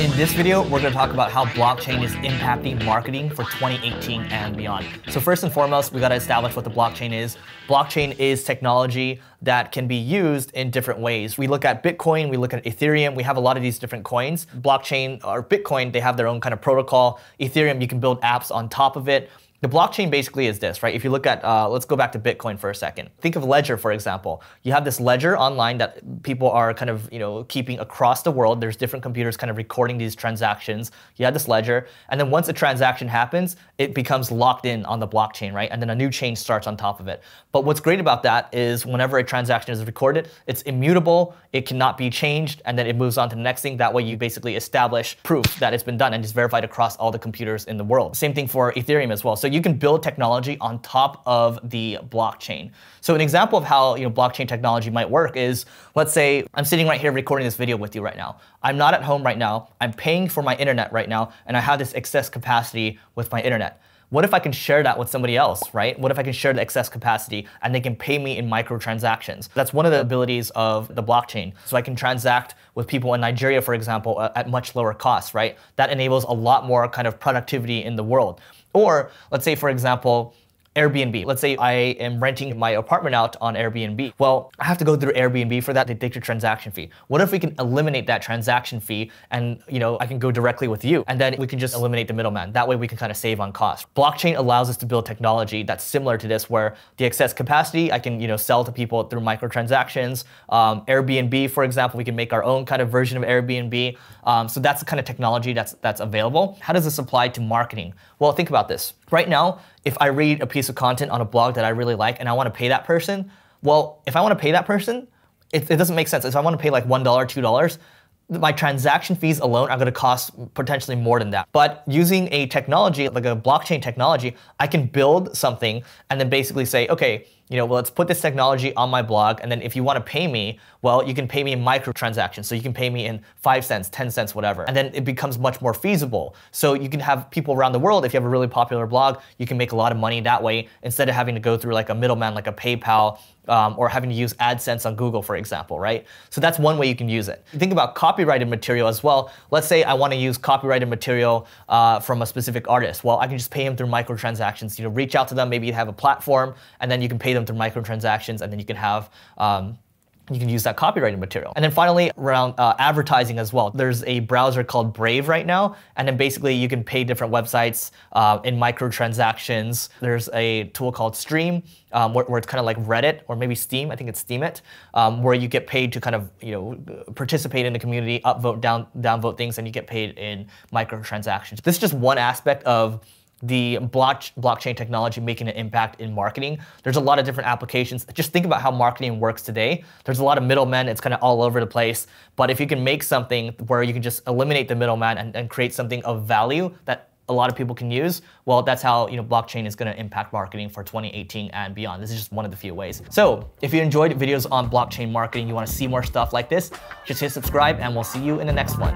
In this video, we're going to talk about how blockchain is impacting marketing for 2018 and beyond. So first and foremost, we got to establish what the blockchain is. Blockchain is technology that can be used in different ways. We look at Bitcoin, we look at Ethereum, we have a lot of these different coins. Blockchain or Bitcoin, they have their own kind of protocol. Ethereum, you can build apps on top of it. The blockchain basically is this, right? If you look at, let's go back to Bitcoin for a second. Think of Ledger, for example. You have this ledger online that people are kind of, keeping across the world. There's different computers kind of recording these transactions. You have this ledger, and then once a transaction happens, it becomes locked in on the blockchain, right? And then a new chain starts on top of it. But what's great about that is whenever a transaction is recorded, it's immutable, it cannot be changed, and then it moves on to the next thing. That way you basically establish proof that it's been done and it's verified across all the computers in the world. Same thing for Ethereum as well. So you can build technology on top of the blockchain. So an example of how blockchain technology might work is, let's say I'm sitting right here recording this video with you right now. I'm not at home right now. I'm paying for my internet right now, and I have this excess capacity with my internet. What if I can share that with somebody else, right? What if I can share the excess capacity and they can pay me in microtransactions? That's one of the abilities of the blockchain. So I can transact with people in Nigeria, for example, at much lower costs, right? That enables a lot more kind of productivity in the world. Or let's say, for example, Airbnb. Let's say I am renting my apartment out on Airbnb. Well, I have to go through Airbnb for that. They take your transaction fee. What if we can eliminate that transaction fee and I can go directly with you, and then we can just eliminate the middleman. That way we can kind of save on cost. Blockchain allows us to build technology that's similar to this, where the excess capacity I can sell to people through microtransactions. Airbnb, for example, we can make our own kind of version of Airbnb. So that's the kind of technology that's available. How does this apply to marketing? Well, think about this. Right now, if I read a piece of content on a blog that I really like and I want to pay that person, well, if I want to pay that person, it doesn't make sense. If I want to pay like $1, $2, my transaction fees alone are going to cost potentially more than that. But using a technology, like a blockchain technology, I can build something and then basically say, okay, well, let's put this technology on my blog, and then if you want to pay me, well, you can pay me in microtransactions. So you can pay me in 5 cents, 10 cents, whatever. And then it becomes much more feasible. So you can have people around the world, if you have a really popular blog, you can make a lot of money that way instead of having to go through like a middleman, like a PayPal, or having to use AdSense on Google, for example, right? So that's one way you can use it. Think about copyrighted material as well. Let's say I want to use copyrighted material from a specific artist. Well, I can just pay him through microtransactions. Reach out to them, maybe you have a platform, and then you can pay them through microtransactions, and then you can have you can use that copyrighted material. And then finally, around advertising as well. There's a browser called Brave right now, and then basically you can pay different websites in microtransactions. There's a tool called Stream, where it's kind of like Reddit or maybe Steam. I think it's Steam It, where you get paid to kind of participate in the community, upvote, downvote things, and you get paid in microtransactions. This is just one aspect of the blockchain technology making an impact in marketing. There's a lot of different applications. Just think about how marketing works today. There's a lot of middlemen. It's kind of all over the place. But if you can make something where you can just eliminate the middleman and create something of value that a lot of people can use, well, that's how blockchain is going to impact marketing for 2018 and beyond. This is just one of the few ways. So if you enjoyed videos on blockchain marketing, you want to see more stuff like this, just hit subscribe, and we'll see you in the next one.